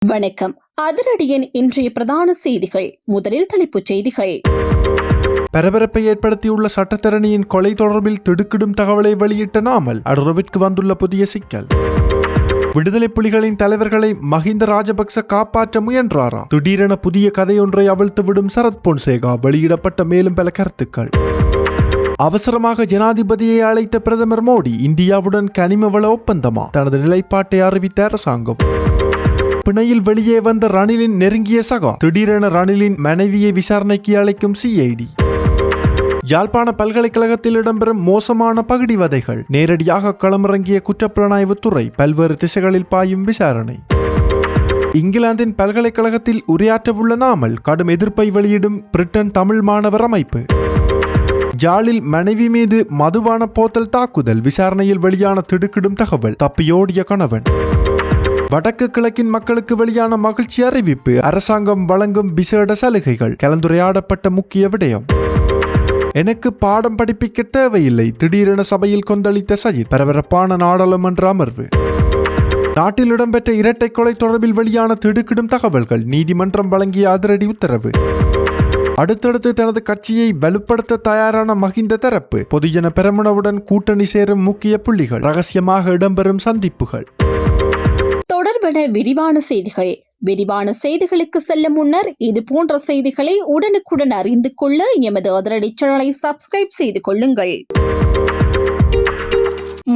வணக்கம். அதிரடியின் இன்றைய பிரதான செய்திகள். முதலில் தலைப்புச் செய்திகள். பரபரப்பை ஏற்படுத்தியுள்ள சட்டத்தரணியின் கொலை தொடர்பில் திடுக்கிடும் தகவலை வெளியிட்ட நாமல் அடுவிற்கு வந்துள்ள புதிய சிக்கல். விடுதலை புலிகளின் தலைவர்களை மஹிந்த ராஜபக்ச காப்பாற்ற முயன்றாரா? திடீரென புதிய கதையொன்றை அவிழ்த்துவிடும் சரத் பொன்சேகா. வெளியிடப்பட்ட மேலும் பல கருத்துக்கள். அவசரமாக ஜனாதிபதியை அழைத்த பிரதமர் மோடி. இந்தியாவுடன் கனிம வள ஒப்பந்தமா? தனது நிலைப்பாட்டை அறிவித்த அரசாங்கம். பிணையில் வெளியே வந்த ரணிலின் நெருங்கிய சகா. திடீரென ரணிலின் மனைவியை விசாரணைக்கு அழைக்கும் சிஐடி. யாழ்ப்பாண பல்கலைக்கழகத்தில் இடம்பெறும் மோசமான பகுடிவதைகள். நேரடியாக களமிறங்கிய குற்றப்புலனாய்வுத்துறை. பல்வேறு திசைகளில் பாயும் விசாரணை. இங்கிலாந்தின் பல்கலைக்கழகத்தில் உரையாற்றவுள்ள நாமல் கடும் எதிர்ப்பை வெளியிடும் பிரிட்டன் தமிழ் மாணவர் அமைப்பு. ஜாலில் மனைவி மீது மதுபான போத்தல் தாக்குதல். விசாரணையில் வெளியான திடுக்கிடும் தகவல். தப்பியோடிய கணவன். வடக்கு கிழக்கின் மக்களுக்கு வெளியான மகிழ்ச்சி அறிவிப்பு. அரசாங்கம் வழங்கும் விசேட சலுகைகள். கலந்துரையாடப்பட்ட முக்கிய விடயம். எனக்கு பாடம் படிப்பிக்க தேவையில்லை. திடீரென சபையில் கொந்தளித்த சஜித். பரபரப்பான நாடாளுமன்ற அமர்வு. நாட்டில் இடம்பெற்ற இரட்டை கொலை தொடர்பில் வெளியான திடுக்கிடும் தகவல்கள். நீதிமன்றம் வழங்கிய அதிரடி உத்தரவு. அடுத்தடுத்து தனது கட்சியை வலுப்படுத்த தயாரான மஹிந்த தரப்பு. பொதுஜன பெரமுனவுடன் கூட்டணி சேரும் முக்கிய புள்ளிகள். ரகசியமாக இடம்பெறும் சந்திப்புகள் தொடர்பான விரிவான செய்திகள். விரிவான செய்திகளுக்கு செல்ல முன்னர் இது போன்ற செய்திகளை உடனுக்குடன் அறிந்து கொள்ள எமது அதிரடி சேனலை சப்ஸ்கிரைப் செய்து கொள்ளுங்கள்.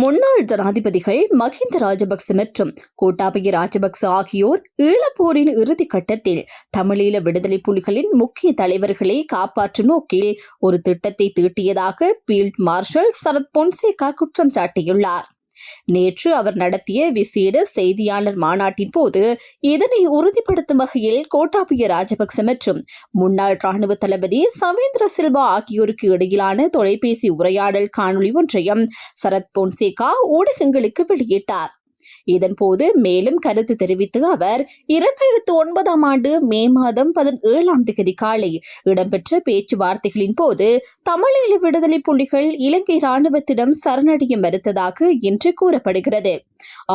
முன்னாள் ஜனாதிபதிகள் மஹிந்த ராஜபக்ச மற்றும் கோட்டாபய ராஜபக்ச ஆகியோர் ஈழப்போரின் இறுதி கட்டத்தில் தமிழீழ விடுதலை புலிகளின் முக்கிய தலைவர்களை காப்பாற்றும் நோக்கில் ஒரு திட்டத்தை தீட்டியதாக பீல்ட் மார்ஷல் சரத் பொன்சேகா குற்றம் சாட்டியுள்ளார். நேற்று அவர் நடத்திய விசேட செய்தியாளர் மாநாட்டின் போது இதனை உறுதிப்படுத்தும் வகையில் கோட்டாபய ராஜபக்ச மற்றும் முன்னாள் ராணுவ தளபதி சவேந்திர சில்வா ஆகியோருக்கு இடையிலான தொலைபேசி உரையாடல் காணொலி ஒன்றையும் சரத் பொன்சேகா ஊடகங்களுக்கு வெளியிட்டார். இதன்போது மேலும் கருத்து தெரிவித்த அவர் 2009 ஆண்டு மே மாதம் 17 காலை இடம்பெற்ற பேச்சுவார்த்தைகளின் போது தமிழீழ விடுதலை புலிகள் இலங்கை இராணுவத்திடம் சரணடைய மறுத்ததாக இன்று கூறப்படுகிறது.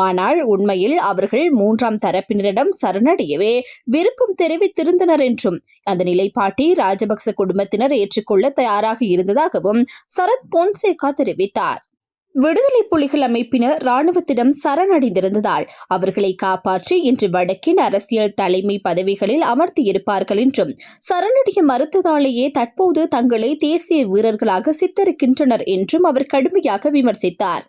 ஆனால் உண்மையில் அவர்கள் 3ஆம் தரப்பினரிடம் சரணடையவே விருப்பம் தெரிவித்திருந்தனர் என்றும் அந்த நிலைப்பாட்டை ராஜபக்ச குடும்பத்தினர் ஏற்றுக்கொள்ள தயாராக இருந்ததாகவும் சரத் பொன்சேகா தெரிவித்தார். விடுதலை புலிகள் அமைப்பினர் இராணுவத்திடம் சரணடைந்திருந்ததால் அவர்களை காப்பாற்றி இன்று வடக்கின் அரசியல் தலைமை பதவிகளில் அமர்த்தியிருப்பார்கள் என்றும் சரணடைய மறுத்ததாலேயே தற்போது தங்களை தேசிய வீரர்களாக சித்தரிக்கின்றனர் என்றும் அவர் கடுமையாக விமர்சித்தார்.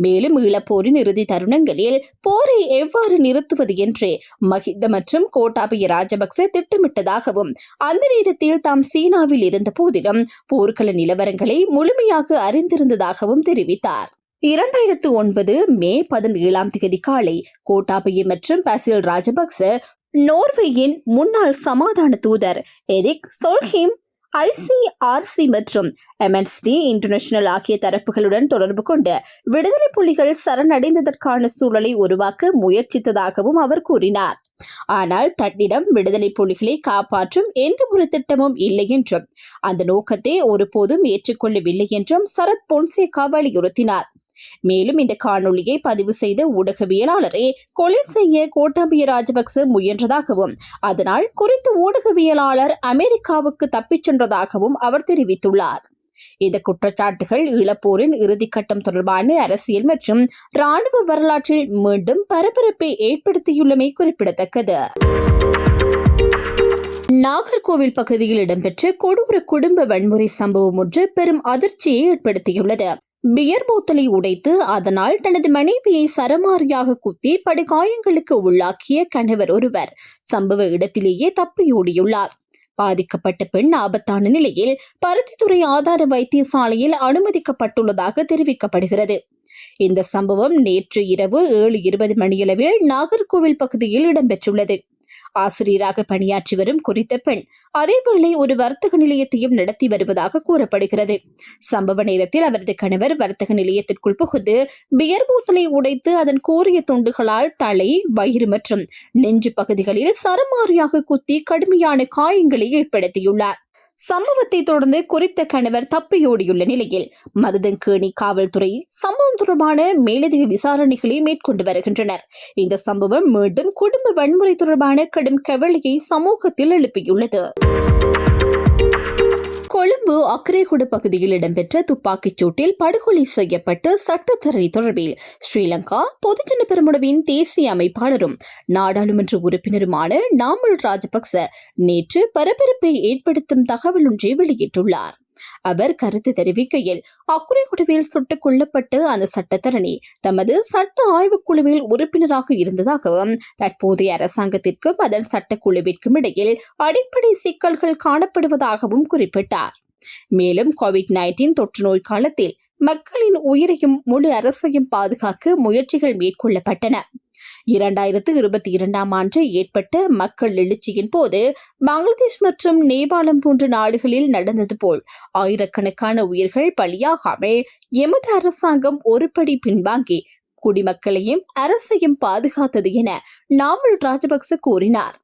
மேலும் ஈழப்போரின் இறுதி தருணங்களில் போரை எவ்வாறு நிறுத்துவது என்று மஹிந்த மற்றும் கோட்டாபய ராஜபக்ச திட்டமிட்டதாகவும் அந்த நேரத்தில் தாம் சீனாவில் இருந்த போதிலும் போர்க்கள நிலவரங்களை முழுமையாக அறிந்திருந்ததாகவும் தெரிவித்தார். 2009 மே 17 காலை கோட்டாபய மற்றும் பாசில் ராஜபக்ச நோர்வேயின் முன்னாள் சமாதான தூதர் எரிக் சோல்ஹீம் ICRC மற்றும் MNST இன்டர்நேஷனல் ஆகிய தரப்புகளுடன் தொடர்பு கொண்டு விடுதலை புலிகள் சரணடைந்ததற்கான சூழலை உருவாக்க முயற்சித்ததாகவும் அவர் கூறினார். ஆனால் தன்னிடம் விடுதலை புலிகளை காப்பாற்றும் எந்த ஒரு திட்டமும் இல்லை என்றும் அந்த நோக்கத்தை ஒருபோதும் ஏற்றுக்கொள்ளவில்லை என்றும் சரத் பொன்சேகா வலியுறுத்தினார். மேலும் இந்த காணொலியை பதிவு செய்த ஊடகவியலாளரை கொலை செய்ய கோட்டாபய ராஜபக்ச முயன்றதாகவும் அதனால் குறித்த ஊடகவியலாளர் அமெரிக்காவுக்கு தப்பிச் சென்றதாகவும் அவர் தெரிவித்துள்ளார். இந்த குற்றச்சாட்டுகள் ஈழப்போரின் இறுதிக்கட்டம் தொடர்பான அரசியல் மற்றும் இராணுவ வரலாற்றில் மீண்டும் பரபரப்பை ஏற்படுத்தியுள்ளமை குறிப்பிடத்தக்கது. நாகர்கோவில் பகுதியில் இடம்பெற்ற கொடூர குடும்ப வன்முறை சம்பவம் ஒன்று பெரும் அதிர்ச்சியை ஏற்படுத்தியுள்ளது. பியர் போத்தலை உடைத்து அதனால் தனது மனைவியை சரமாரியாக குத்தி படுகாயங்களுக்கு உள்ளாக்கிய கணவர் ஒருவர் சம்பவ இடத்திலேயே தப்பியோடியுள்ளார். பாதிக்கப்பட்ட பெண் ஆபத்தான நிலையில் பருத்தித்துறை ஆதார வைத்தியசாலையில் அனுமதிக்கப்பட்டுள்ளதாக தெரிவிக்கப்படுகிறது. இந்த சம்பவம் நேற்று இரவு 7:20 மணியளவில் நாகர்கோவில் பகுதியில் இடம்பெற்றுள்ளது. ஆசிரியராக பணியாற்றி வரும் குறித்த பெண் அதேவேளை ஒரு வர்த்தக நிலையத்தையும் நடத்தி வருவதாக கூறப்படுகிறது. சம்பவ நேரத்தில் அவரது கணவர் வர்த்தக நிலையத்திற்குள் புகுந்து பியர் போத்தலை உடைத்து அதன் கூரிய துண்டுகளால் தலை, வயிறு மற்றும் நெஞ்சு பகுதிகளில் சரமாரியாக குத்தி கடுமையான காயங்களை ஏற்படுத்தியுள்ளார். சம்பவத்தை தொடர்ந்து குறித்த கணவர் தப்பியோடியுள்ள நிலையில் மருதங்கேணி காவல்துறை சம்பவம் தொடர்பான மேலதிக விசாரணைகளை மேற்கொண்டு வருகின்றனர். இந்த சம்பவம் மீண்டும் குடும்ப வன்முறை தொடர்பான கடும் கவலையை சமூகத்தில் எழுப்பியுள்ளது. கொழும்பு அக்கரைகுடு பகுதியில் இடம்பெற்ற துப்பாக்கிச் சூட்டில் படுகொலை செய்யப்பட்ட சட்டத்தரணி தொடர்பில் ஸ்ரீலங்கா பொதுஜன பெரமுனவின் தேசிய அமைப்பாளரும் நாடாளுமன்ற உறுப்பினருமான நாமல் ராஜபக்ச நேற்று பரபரப்பை ஏற்படுத்தும் தகவல் ஒன்றை வெளியிட்டுள்ளார். அவர் கருத்து தெரிவிக்கையில், அக்குரைகுடுவில் சுட்டுக் கொல்லப்பட்ட அந்த சட்டத்தரணி தமது சட்ட ஆய்வுக்குழுவில் உறுப்பினராக இருந்ததாகவும் தற்போதைய அரசாங்கத்திற்கும் அதன் சட்டக்குழுவிற்கும் இடையில் அடிப்படை சிக்கல்கள் காணப்படுவதாகவும் குறிப்பிட்டார். மேலும் கோவிட்-19 தொற்று நோய் காலத்தில் மக்களின் உயிரையும் முழு அரசையும் பாதுகாக்க முயற்சிகள் மேற்கொள்ளப்பட்டன. 2022ஆம் ஆண்டு ஏற்பட்ட மக்கள் எழுச்சியின் போது பங்களாதேஷ் மற்றும் நேபாளம் போன்ற நாடுகளில் நடந்தது போல் ஆயிரக்கணக்கான உயிர்கள் பலியாகாமல் எமது அரசாங்கம் ஒருபடி பின்வாங்கி குடிமக்களையும் அரசையும் பாதுகாத்தது என நாமல் ராஜபக்ச கூறினார்.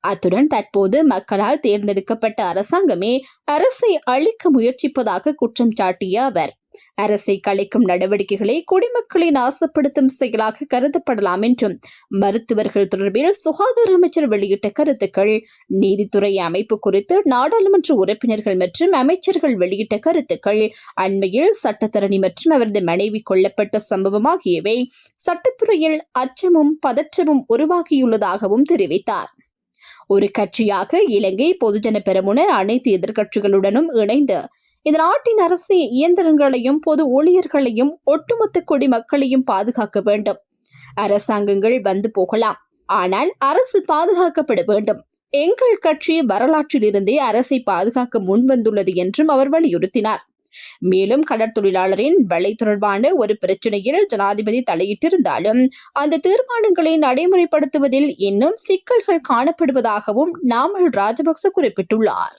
அத்துடன் தற்போது மக்களால் தேர்ந்தெடுக்கப்பட்ட அரசாங்கமே அரசை அழிக்க முயற்சிப்பதாக குற்றம் சாட்டிய அவர், அரசை கலைக்கும் நடவடிக்கைகளை குடிமக்களை நாசப்படுத்தும் செயலாக கருதப்படலாம் என்றும், மருத்துவர்கள் தொடர்பில் சுகாதார அமைச்சர் வெளியிட்ட கருத்துக்கள், நீதித்துறை அமைப்பு குறித்து நாடாளுமன்ற உறுப்பினர்கள் மற்றும் அமைச்சர்கள் வெளியிட்ட கருத்துக்கள், அண்மையில் சட்டத்தரணி மற்றும் அவரது மனைவி கொல்லப்பட்ட சம்பவம் ஆகியவை சட்டத்துறையில் அச்சமும் பதற்றமும் உருவாகியுள்ளதாகவும் தெரிவித்தார். ஒரு கட்சியாக இலங்கை பொதுஜன பெரமுன அனைத்து எதிர்க்கட்சிகளுடனும் இணைந்து இந்த நாட்டின் அரசு இயந்திரங்களையும் பொது ஊழியர்களையும் ஒட்டுமொத்த குடிமக்களையும் பாதுகாக்க வேண்டும். அரசாங்கங்கள் வந்து போகலாம், ஆனால் அரசு பாதுகாக்கப்பட வேண்டும். எங்கள் கட்சி வரலாற்றில் இருந்தே அரசை பாதுகாக்க முன்வந்துள்ளது என்றும் அவர் வலியுறுத்தினார். மேலும் கடற்தொழிலாளரின் விலை தொடர்பான ஒரு பிரச்சனையில் ஜனாதிபதி தலையிட்டிருந்தாலும் அந்த தீர்மானங்களை நடைமுறைப்படுத்துவதில் இன்னும் சிக்கல்கள் காணப்படுவதாகவும் நாமல் ராஜபக்ச குறிப்பிட்டுள்ளார்.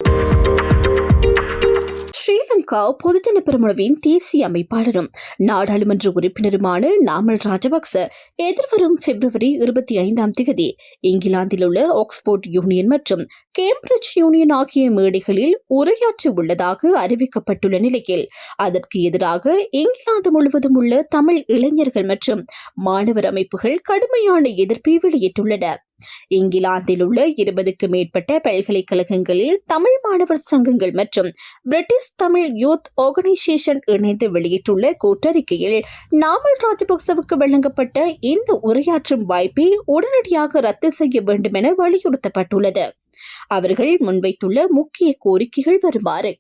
ஸ்ரீலங்கா பொதுஜன பெரமுனவின் தேசிய அமைப்பாளரும் நாடாளுமன்ற உறுப்பினருமான நாமல் ராஜபக்ச எதிர்வரும் பிப்ரவரி 25ஆம் தேதி இங்கிலாந்தில் உள்ள ஆக்ஸ்போர்ட் யூனியன் மற்றும் கேம்பிரிட்ஜ் யூனியன் ஆகிய மேடைகளில் உரையாற்ற உள்ளதாக அறிவிக்கப்பட்டுள்ள நிலையில் அதற்கு எதிராக இங்கிலாந்து முழுவதும் உள்ள தமிழ் இளைஞர்கள் மற்றும் மாணவர் அமைப்புகள் கடுமையான எதிர்ப்பை வெளியிட்டுள்ளன. இங்கிலாந்தில் உள்ள 20க்கு மேற்பட்ட பல்கலைக்கழகங்களில் தமிழ் மாணவர் சங்கங்கள் மற்றும் பிரிட்டிஷ் தமிழ் யூத் ஆர்கனைசேஷன் இணைந்து வெளியிட்டுள்ள கூட்டறிக்கையில் நாமல் ராஜபக்சவுக்கு வழங்கப்பட்ட இந்த உரையாற்றும் வாய்ப்பை உடனடியாக ரத்து செய்ய வேண்டும் என வலியுறுத்தப்பட்டுள்ளது. அவர்கள் முன்வைத்துள்ள முக்கிய கோரிக்கைகள் வருமாறு: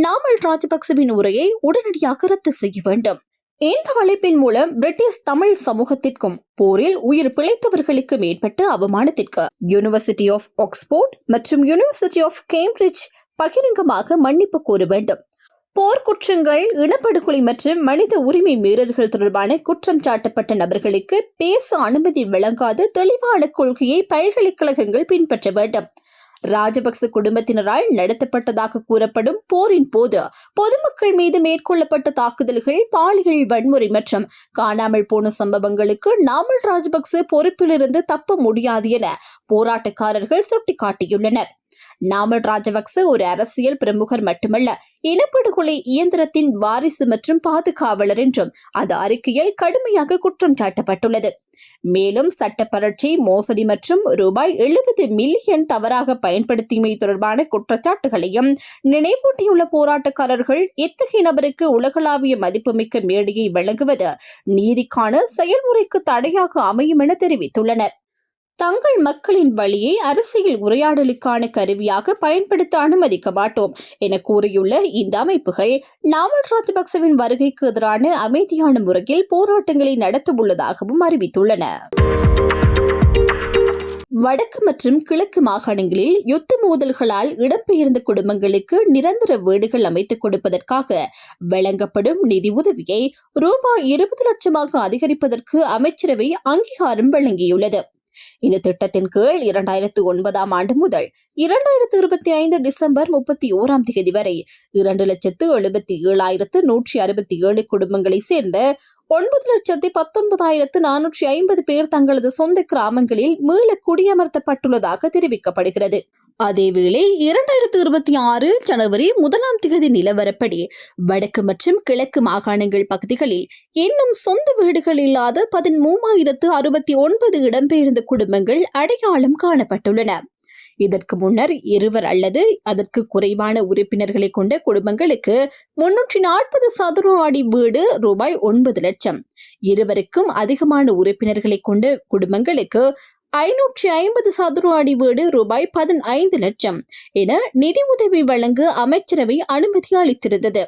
நாமல் ராஜபக்சவின் உரையை உடனடியாக ரத்து செய்ய வேண்டும். இந்த அழைப்பின் மூலம் பிரிட்டிஷ் தமிழ் சமூகத்திற்கும் போரில் உயிர் பிழைத்தவர்களுக்கு மேற்பட்ட அவமானத்திற்கு யூனிவர்சிட்டி ஆஃப் ஆக்ஸ்போர்ட் மற்றும் யூனிவர்சிட்டி ஆஃப் கேம்பிரிட்ஜ் பகிரங்கமாக மன்னிப்பு கோர வேண்டும். போர்க்குற்றங்கள், இனப்படுகொலை மற்றும் மனித உரிமை மீறல்கள் தொடர்பான குற்றம் சாட்டப்பட்ட நபர்களுக்கு பேச அனுமதி வழங்காத தெளிவான கொள்கையை பல்கலைக்கழகங்கள் பின்பற்ற வேண்டும். ராஜபக்ச குடும்பத்தினரால் நடத்தப்பட்டதாக கூறப்படும் போரின் போது பொதுமக்கள் மீது மேற்கொள்ளப்பட்ட தாக்குதல்கள், பாலியல் வன்முறை மற்றும் காணாமல் போன சம்பவங்களுக்கு நாமல் ராஜபக்ச பொறுப்பிலிருந்து தப்ப முடியாது என போராட்டக்காரர்கள் சுட்டிக்காட்டியுள்ளனர். நாமல் ராஜபக்ச ஒரு அரசியல் பிரமுகர் மட்டுமல்ல, இனப்படுகொலை இயந்திரத்தின் வாரிசு மற்றும் பாதுகாவலர் என்றும் அந்த அறிக்கையில் கடுமையாக குற்றம் சாட்டப்பட்டுள்ளது. மேலும் சட்ட பரீட்சை மோசடி மற்றும் ரூபாய் 70 மில்லியன் தவறாக பயன்படுத்தியமை தொடர்பான குற்றச்சாட்டுகளையும் நினைவூட்டியுள்ள போராட்டக்காரர்கள் இத்தகைய நபருக்கு உலகளாவிய மதிப்புமிக்க மேடையை வழங்குவது நீதிக்கான செயல்முறைக்கு தடையாக அமையும் என தெரிவித்துள்ளனர். தங்கள் மக்களின் வழியை அரசியல் உரையாடலுக்கான கருவியாக பயன்படுத்த அனுமதிக்க மாட்டோம் என கூறியுள்ள இந்த அமைப்புகள் நாமல் ராஜபக்சவின் வருகைக்கு எதிரான அமைதியான முறையில் போராட்டங்களை நடத்த உள்ளதாகவும் அறிவித்துள்ளன. வடக்கு மற்றும் கிழக்கு மாகாணங்களில் யுத்த மோதல்களால் இடம்பெயர்ந்த குடும்பங்களுக்கு நிரந்தர வீடுகள் அமைத்துக் கொடுப்பதற்காக வழங்கப்படும் நிதி உதவியை ரூபாய் 20 லட்சமாக அதிகரிப்பதற்கு அமைச்சரவை அங்கீகாரம் வழங்கியுள்ளது. இந்த திட்டத்தின் கீழ் 2009ஆம் ஆண்டு முதல் 2025 டிசம்பர் 31ஆம் தேதி வரை 2,77,167 குடும்பங்களை சேர்ந்த 9,19,450 பேர் தங்களது சொந்த கிராமங்களில் மீள குடியமர்த்தப்பட்டுள்ளதாக தெரிவிக்கப்படுகிறது. அதேவேளை 2026 ஜனவரி 1 நிலவரப்படி வடக்கு மற்றும் கிழக்கு மாகாணங்கள் பகுதிகளில் இன்னும் சொந்த வீடுகள் இல்லாத 13,069 இடம்பெயர்ந்த குடும்பங்கள் அடையாளம் காணப்பட்டுள்ளன. இதற்கு முன்னர் 2 அல்லது அதற்கு குறைவான உறுப்பினர்களை கொண்ட குடும்பங்களுக்கு 340 சதுர அடி வீடு ரூபாய் 9 லட்சம், 2க்கும் அதிகமான உறுப்பினர்களை கொண்ட குடும்பங்களுக்கு 550 சதுர அடி வீடு ரூபாய் 15 லட்சம் என நிதி உதவி வழங்க அமைச்சரவை அனுமதி அளித்திருந்தது.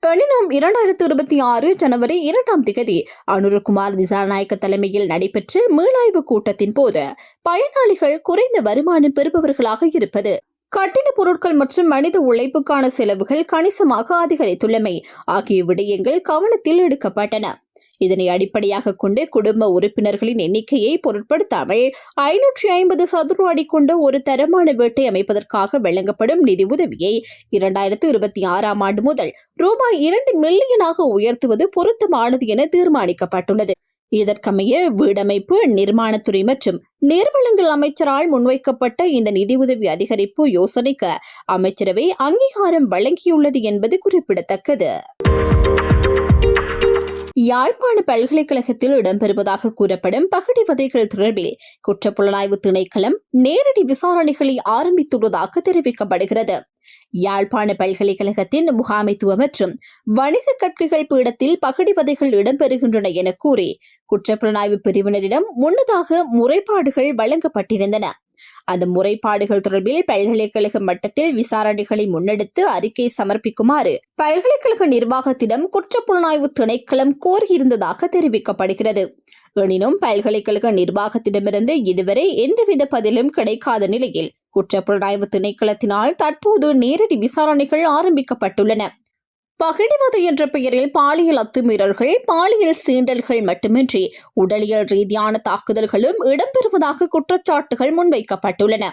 எனினும் 2026 ஜனவரி 2 அனுரகுமார் திசாநாயக்க தலைமையில் நடைபெற்ற மீளாய்வு கூட்டத்தின் போது பயனாளிகள் குறைந்த வருமானம் பெறுபவர்களாக இருப்பது, கட்டிடப் பொருட்கள் மற்றும் மனித உழைப்புக்கான செலவுகள் கணிசமாக அதிகரித்துள்ளமை ஆகிய விடயங்கள் கவனத்தில் எடுக்கப்பட்டன. இதனை அடிப்படையாக கொண்டு குடும்ப உறுப்பினர்களின் எண்ணிக்கையை பொருட்படுத்தாமல் 550 சதுர அடி கொண்ட ஒரு தரமான வீட்டை அமைப்பதற்காக வழங்கப்படும் நிதி உதவியை 2026 ஆண்டு முதல் ரூபாய் 2 மில்லியனாக உயர்த்துவது பொருத்தமானது என தீர்மானிக்கப்பட்டுள்ளது. இதற்கமைய வீடமைப்பு, நிர்மாணத்துறை மற்றும் நீர்வளங்கள் அமைச்சரால் முன்வைக்கப்பட்ட இந்த நிதியுதவி அதிகரிப்பு யோசனைக்கு அமைச்சரவை அங்கீகாரம் வழங்கியுள்ளது என்பது குறிப்பிடத்தக்கது. யாழ்ப்பாண பல்கலைக்கழகத்தில் இடம்பெறுவதாக கூறப்படும் பகடி வதைகள் தொடர்பில் குற்றப்புலனாய்வு திணைக்களம் நேரடி விசாரணைகளை ஆரம்பித்துள்ளதாக தெரிவிக்கப்படுகிறது. யாழ்ப்பாண பல்கலைக்கழகத்தின் முகாமைத்துவ மற்றும் வணிக கற்கைகள் பீடத்தில் பகடி வதைகள் இடம்பெறுகின்றன என கூறி குற்றப்புலனாய்வு பிரிவினரிடம் முன்னதாக முறைப்பாடுகள் வழங்கப்பட்டிருந்தன. அந்த முறைப்பாடுகள் தொடர்பில் பல்கலைக்கழக மட்டத்தில் விசாரணைகளை முன்னெடுத்து அறிக்கை சமர்ப்பிக்குமாறு பல்கலைக்கழக நிர்வாகத்திடம் குற்றப்புலனாய்வு திணைக்களம் கோரியிருந்ததாக தெரிவிக்கப்படுகிறது. எனினும் பல்கலைக்கழக நிர்வாகத்திடமிருந்து இதுவரை எந்தவித பதிலும் கிடைக்காத நிலையில் குற்றப்புலனாய்வு திணைக்களத்தினால் தற்போது நேரடி விசாரணைகள் ஆரம்பிக்கப்பட்டுள்ளன. பகிடிவது என்ற பெயரில் பாலியல் அத்துமீறல்கள், பாலியல் சீண்டல்கள் மட்டுமின்றி உடலியல் ரீதியான தாக்குதல்களும் இடம்பெறுவதாக குற்றச்சாட்டுகள் முன்வைக்கப்பட்டுள்ளன.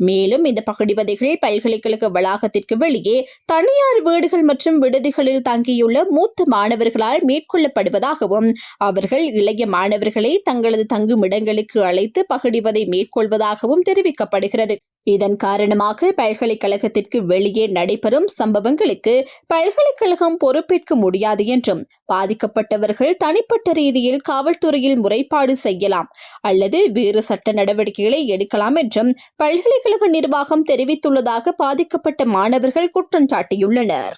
மேலும் இந்த பகிடிவதைகள் பல்கலைக்கழக வளாகத்திற்கு வெளியே தனியார் வீடுகள் மற்றும் விடுதிகளில் தங்கியுள்ள மூத்த மாணவர்களால் மேற்கொள்ளப்படுவதாகவும் அவர்கள் இளைய மாணவர்களை தங்களது தங்குமிடங்களுக்கு அழைத்து பகிடிவதை மேற்கொள்வதாகவும் தெரிவிக்கப்படுகிறது. இதன் காரணமாக பல்கலைக்கழகத்திற்கு வெளியே நடைபெறும் சம்பவங்களுக்கு பல்கலைக்கழகம் பொறுப்பேற்க முடியாது என்றும் பாதிக்கப்பட்டவர்கள் தனிப்பட்ட ரீதியில் காவல்துறையில் முறைப்பாடு செய்யலாம் அல்லது வேறு சட்ட நடவடிக்கைகளை எடுக்கலாம் என்றும் பல்கலைக்கழக நிர்வாகம் தெரிவித்துள்ளதாக பாதிக்கப்பட்ட மாணவர்கள் குற்றம் சாட்டியுள்ளனர்.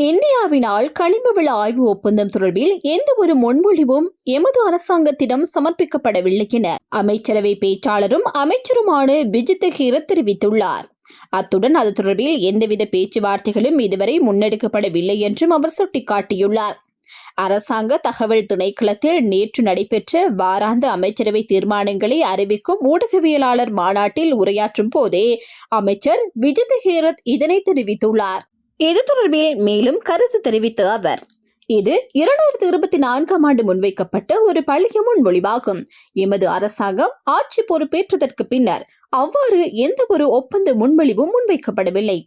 இந்தியாவினால் கனிம வள ஆய்வு ஒப்பந்தம் தொடர்பில் எந்த ஒரு முன்மொழிவும் எமது அரசாங்கத்திடம் சமர்ப்பிக்கப்படவில்லை என அமைச்சரவை பேச்சாளரும் அமைச்சருமான விஜித் ஹீரத் தெரிவித்துள்ளார். அத்துடன் அது தொடர்பில் எந்தவித பேச்சுவார்த்தைகளும் இதுவரை முன்னெடுக்கப்படவில்லை என்றும் அவர் சுட்டிக்காட்டியுள்ளார். அரசாங்க தகவல் திணைக்களத்தில் நேற்று நடைபெற்ற வாராந்த அமைச்சரவை தீர்மானங்களை அறிவிக்கும் ஊடகவியலாளர் மாநாட்டில் உரையாற்றும் போதே அமைச்சர் விஜித் ஹீரத் இதனை தெரிவித்துள்ளார். இது தொடர்பில் மேலும் கருத்து தெரிவித்த அவர், இது 2024 ஆண்டு முன்வைக்கப்பட்ட ஒரு பழைய முன்மொழிவாகும். எமது அரசாங்கம் ஆட்சி பொறுப்பேற்றதற்கு பின்னர் அவ்வாறு எந்த ஒரு ஒப்பந்த முன்மொழிவும் முன்வைக்கப்படவில்லை.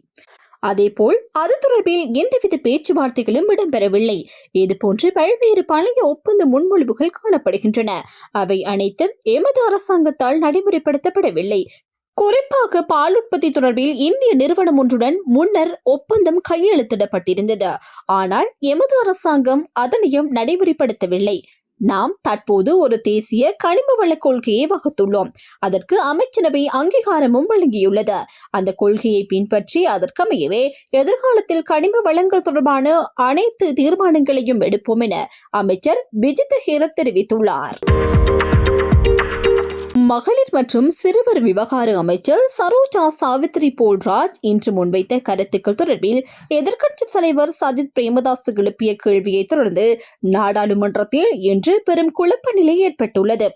அதேபோல் அது தொடர்பில் எந்தவித பேச்சுவார்த்தைகளும் இடம்பெறவில்லை. இதுபோன்று பல்வேறு பழைய ஒப்பந்த முன்மொழிவுகள் காணப்படுகின்றன. அவை அனைத்தும் எமது அரசாங்கத்தால் நடைமுறைப்படுத்தப்படவில்லை. குறிப்பாக பால் உற்பத்தி தொடர்பில் இந்திய நிறுவனம் ஒன்றுடன் முன்னர் ஒப்பந்தம் கையெழுத்திடப்பட்டிருந்தது. ஆனால் எமது அரசாங்கம் அதனையும் நடைமுறைப்படுத்தவில்லை. நாம் தற்போது ஒரு தேசிய கனிம வள கொள்கையை வகுத்துள்ளோம். அதற்கு அமைச்சரவை அங்கீகாரமும் வழங்கியுள்ளது. அந்த கொள்கையை பின்பற்றி அதற்கமையவே எதிர்காலத்தில் கனிம வளங்கள் தொடர்பான அனைத்து தீர்மானங்களையும் எடுப்போம் என அமைச்சர் விஜித் ஹீரத் தெரிவித்துள்ளார். மகளிர் மற்றும் சிறுவர் விவகார அமைச்சர் சரோஜா சாவித்ரி போல்ராஜ் இன்று முன்வைத்த கருத்துக்கள் தொடர்பில் எதிர்க்கட்சித் தலைவர் சஜித் பிரேமதாஸ் எழுப்பிய கேள்வியை தொடர்ந்து நாடாளுமன்றத்தில் இன்று பெரும் குழப்ப நிலை ஏற்பட்டுள்ளது.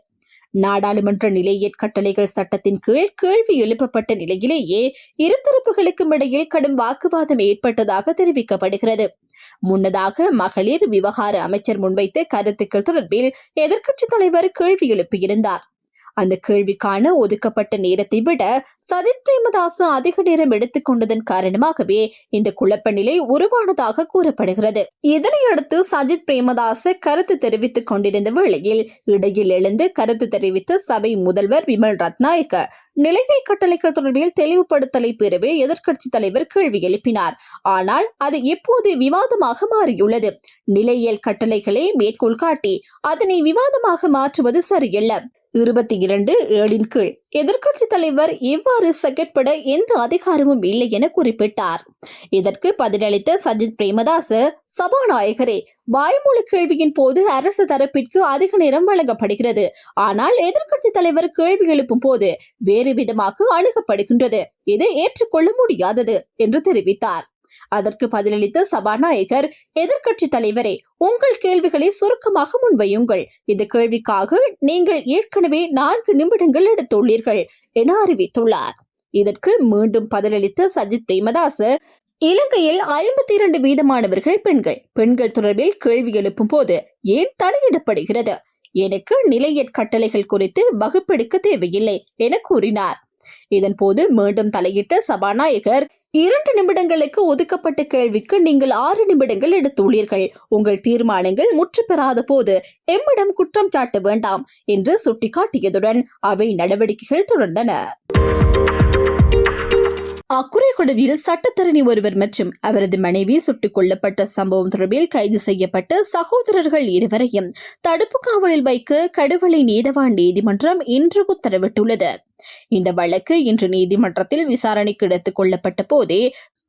நாடாளுமன்ற நிலையற் கட்டளைகள் சட்டத்தின் கீழ் கேள்வி எழுப்பப்பட்ட நிலையிலேயே இருதரப்புகளுக்கும் இடையில் கடும் வாக்குவாதம் ஏற்பட்டதாக தெரிவிக்கப்படுகிறது. முன்னதாக மகளிர் விவகார அமைச்சர் முன்வைத்த கருத்துக்கள் தொடர்பில் எதிர்க்கட்சித் தலைவர் கேள்வி எழுப்பியிருந்தார். அந்த கேள்விக்கான ஒதுக்கப்பட்ட நேரத்தை விட சஜித் பிரேமதாச அதிக நேரம் எடுத்துக் கொண்டதன் காரணமாகவே இந்த குழப்ப நிலை உருவானதாக கூறப்படுகிறது. இதனையடுத்து சஜித் பிரேமதாச கருத்து தெரிவித்துக் கொண்டிருந்த வேளையில் இடையில் எழுந்து கருத்து தெரிவித்த சபை முதல்வர் விமல் ரத்நாயக்க நிலையியல் கட்டளைகள் தொடர்பில் தெளிவுபடுத்தலை பெறவே எதிர்க்கட்சித் தலைவர் கேள்வி எழுப்பினார். ஆனால் அது இப்போது விவாதமாக மாறியுள்ளது. நிலையியல் கட்டளைகளை மேற்கோள் காட்டி அதனை விவாதமாக மாற்றுவது சரியல்ல. 22(7) கீழ் எதிர்க்கட்சித் தலைவர் இவ்வாறு செயற்பட எந்த அதிகாரமும் இல்லை என குறிப்பிட்டார். இதற்கு பதிலளித்த சஜித் பிரேமதாச, சபாநாயகரே, வாய்மொழி கேள்வியின் போது அரசு தரப்பிற்கு அதிக நேரம் வழங்கப்படுகிறது. ஆனால் எதிர்க்கட்சித் தலைவர் கேள்வி எழுப்பும் போது வேறு விதமாக அணுகப்படுகின்றது. இது ஏற்றுக்கொள்ள முடியாதது என்று தெரிவித்தார். அதற்கு பதிலளித்த சபாநாயகர், எதிர்க்கட்சித் தலைவரே, உங்கள் கேள்விகளை சுருக்கமாக முன்வையுங்கள். இந்த கேள்விக்காக நீங்கள் ஏற்கனவே 4 நிமிடங்கள் எடுத்துள்ளீர்கள் என அறிவித்துள்ளார். இதற்கு மீண்டும் பதிலளித்த சஜித் பிரேமதாச, இலங்கையில் 52% பெண்கள் தொடர்பில் கேள்வி எழுப்பும் போது ஏன் தடையிடப்படுகிறது? எனக்கு நிலையற் கட்டளைகள் குறித்து வகுப்பெடுக்க தேவையில்லை என கூறினார். இதன் போது மீண்டும் தலையிட்ட சபாநாயகர், 2 நிமிடங்களுக்கு ஒதுக்கப்பட்ட கேள்விக்கு நீங்கள் 6 நிமிடங்கள் எடுத்துள்ளீர்கள். உங்கள் தீர்மானங்கள் முற்று பெறாத போது எம்மிடம் குற்றம் சாட்ட வேண்டாம் என்று சுட்டிக்காட்டியதுடன் அவை நடவடிக்கைகள் தொடர்ந்தன. அக்குரைகொடவில் சட்டத்தரணி ஒருவர் மற்றும் அவரது மனைவி சுட்டுக் கொல்லப்பட்ட சம்பவம் தொடர்பில் கைது செய்யப்பட்ட சகோதரர்கள் இருவரையும் தடுப்பு காவலில் வைக்க கடுவளை நீதவான் நீதிமன்றம் இன்று உத்தரவிட்டுள்ளது. இந்த வழக்கு இன்று நீதிமன்றத்தில் விசாரணைக்கு எடுத்துக் கொள்ளப்பட்ட போதே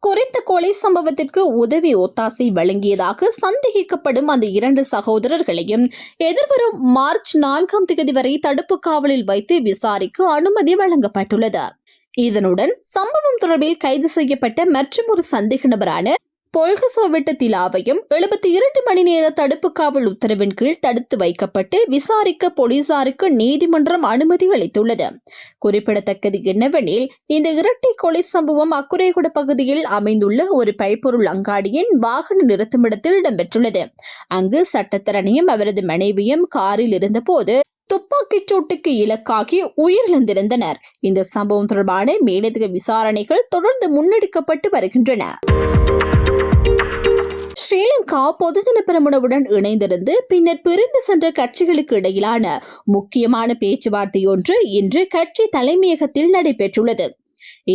குறித்த கொலை சம்பவத்திற்கு உதவி ஒத்தாசை வழங்கியதாக சந்தேகிக்கப்படும் அந்த 2 சகோதரர்களையும் எதிர்வரும் மார்ச் 4 வரை தடுப்பு காவலில் வைத்து விசாரிக்க அனுமதி வழங்கப்பட்டுள்ளது. இதனுடன் சம்பவம் தொடர்பில் கைது செய்யப்பட்ட மற்றொரு சந்தேக நபரான பொல்கசோவிட்ட திலாவையும் 72 மணி நேர தடுப்பு காவல் உத்தரவின் கீழ் தடுத்து வைக்கப்பட்டு விசாரிக்க போலீசாருக்கு நீதிமன்றம் அனுமதி அளித்துள்ளது. குறிப்பிடத்தக்கது என்னவெனில், இந்த இரட்டை கொலை சம்பவம் அக்குரைகுட பகுதியில் அமைந்துள்ள ஒரு பல்பொருள் அங்காடியின் வாகன நிறுத்துமிடத்தில் இடம்பெற்றுள்ளது. அங்கு சட்டத்தரணியும் அவரது மனைவியும் காரில் இருந்தபோது துப்பாக்கிச் சூட்டுக்கு இலக்காகி உயிரிழந்திருந்தனர். இந்த சம்பவம் தொடர்பான மேலதிக விசாரணைகள் தொடர்ந்து முன்னெடுக்கப்பட்டு வருகின்றன. ஸ்ரீலங்கா பொதுஜன பெரமுனவுடன் இணைந்திருந்து பின்னர் பிரிந்து சென்ற கட்சிகளுக்கு இடையிலான முக்கியமான பேச்சுவார்த்தை ஒன்று இன்று கட்சி தலைமையகத்தில் நடைபெற்றுள்ளது.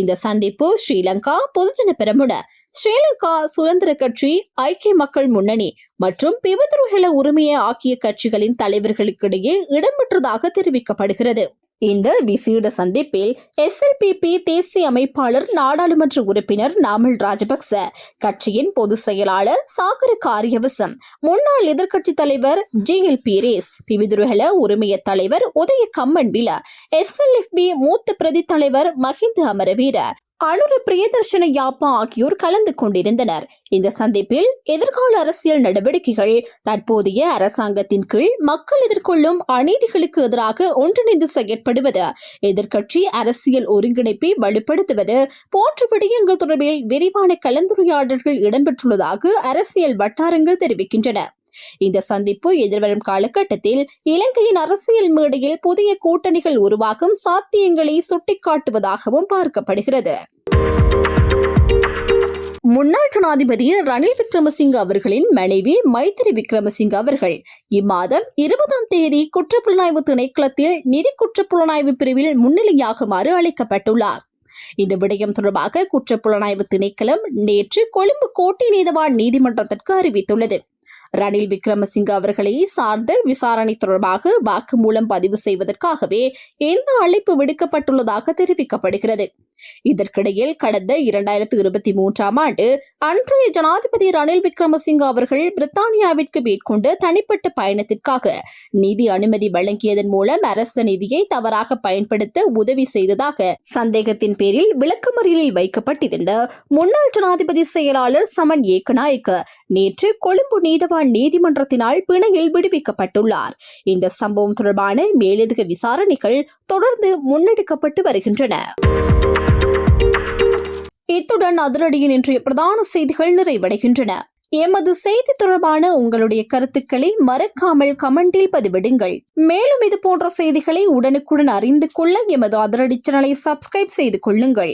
இந்த சந்திப்பு ஸ்ரீலங்கா பொதுஜன பெரமுன, ஸ்ரீலங்கா சுதந்திர கட்சி, ஐக்கிய மக்கள் முன்னணி மற்றும் பிவதுருஹெல உரிமையை ஆகிய கட்சிகளின் தலைவர்களுக்கிடையே இடம்பெற்றதாக தெரிவிக்கப்படுகிறது. இந்த விசேட சந்திப்பில் SLPP தேசிய அமைப்பாளர் நாடாளுமன்ற உறுப்பினர் நாமல் ராஜபக்ச, கட்சியின் பொதுச் செயலாளர் சாகர காரியவசம், முன்னாள் எதிர்க்கட்சித் தலைவர் GL பீரேஸ், பிவிதுருஹெல உரிமைய தலைவர் உதய கம்மன்பில, SLFB மூத்த பிரதி தலைவர் மஹிந்த அமரவீர, அனுர பிரியதர்ஷன யாப்பா ஆகியோர் கலந்து கொண்டிருந்தனர். இந்த சந்திப்பில் எதிர்கால அரசியல் நடவடிக்கைகள், தற்போதைய அரசாங்கத்தின் கீழ் மக்கள் எதிர்கொள்ளும் அநீதிகளுக்கு எதிராக ஒன்றிணைந்து செயற்படுவது, எதிர்க்கட்சி அரசியல் ஒருங்கிணைப்பை வலுப்படுத்துவது போன்ற விடயங்கள் தொடர்பில் விரிவான கலந்துரையாடல்கள் இடம்பெற்றுள்ளதாக அரசியல் வட்டாரங்கள் தெரிவிக்கின்றன. இந்த சந்திப்பு எதிர்வரும் காலகட்டத்தில் இலங்கையின் அரசியல் மேடையில் புதிய கூட்டணிகள் உருவாகும் சாத்தியங்களை சுட்டிக்காட்டுவதாகவும் பார்க்கப்படுகிறது. முன்னாள் ஜனாதிபதி ரணில் விக்ரமசிங்க அவர்களின் மனைவி மைத்திரி விக்ரமசிங்க அவர்கள் இம்மாதம் 20 குற்றப்புலனாய்வு திணைக்களத்தில் நிதி குற்றப்புலனாய்வு பிரிவில் முன்னிலையாகுமாறு அழைக்கப்பட்டுள்ளார். இந்த விடயம் தொடர்பாக குற்றப்புலனாய்வு திணைக்களம் நேற்று கொழும்பு கோட்டை நீதவான் நீதிமன்றத்திற்கு அறிவித்துள்ளது. ரணில் விக்ரமசிங்க அவர்களை சார்ந்த விசாரணை தொடர்பாக வாக்குமூலம் பதிவு செய்வதற்காகவே இந்த அழைப்பு விடுக்கப்பட்டுள்ளதாக தெரிவிக்கப்படுகிறது. இதற்கிடையில் கடந்த 2023 ஆண்டு அன்றைய ஜனாதிபதி ரணில் விக்ரமசிங்க அவர்கள் பிரித்தானியாவிற்கு மேற்கொண்ட தனிப்பட்ட பயணத்திற்காக நிதி அனுமதி வழங்கியதன் மூலம் அரசு நிதியை தவறாக பயன்படுத்த உதவி செய்ததாக சந்தேகத்தின் பேரில் விளக்கமறியலில் வைக்கப்பட்டிருந்த முன்னாள் ஜனாதிபதி செயலாளர் சமன் ஏக்கநாயக்க நேற்று கொழும்பு நீதவான் நீதிமன்றத்தினால் பிணையில் விடுவிக்கப்பட்டுள்ளார். இந்த சம்பவம் தொடர்பான மேலதிக விசாரணைகள் தொடர்ந்து முன்னெடுக்கப்பட்டு வருகின்றன. இத்துடன் அதிரடியின் இன்றைய பிரதான செய்திகள் நிறைவடைகின்றன. எமது செய்தி தொடர்பான உங்களுடைய கருத்துக்களை மறக்காமல் கமெண்டில் பதிவிடுங்கள். மேலும் இது போன்ற செய்திகளை உடனுக்குடன் அறிந்து கொள்ள எமது அதிரடி சேனலை சப்ஸ்கிரைப் செய்து கொள்ளுங்கள்.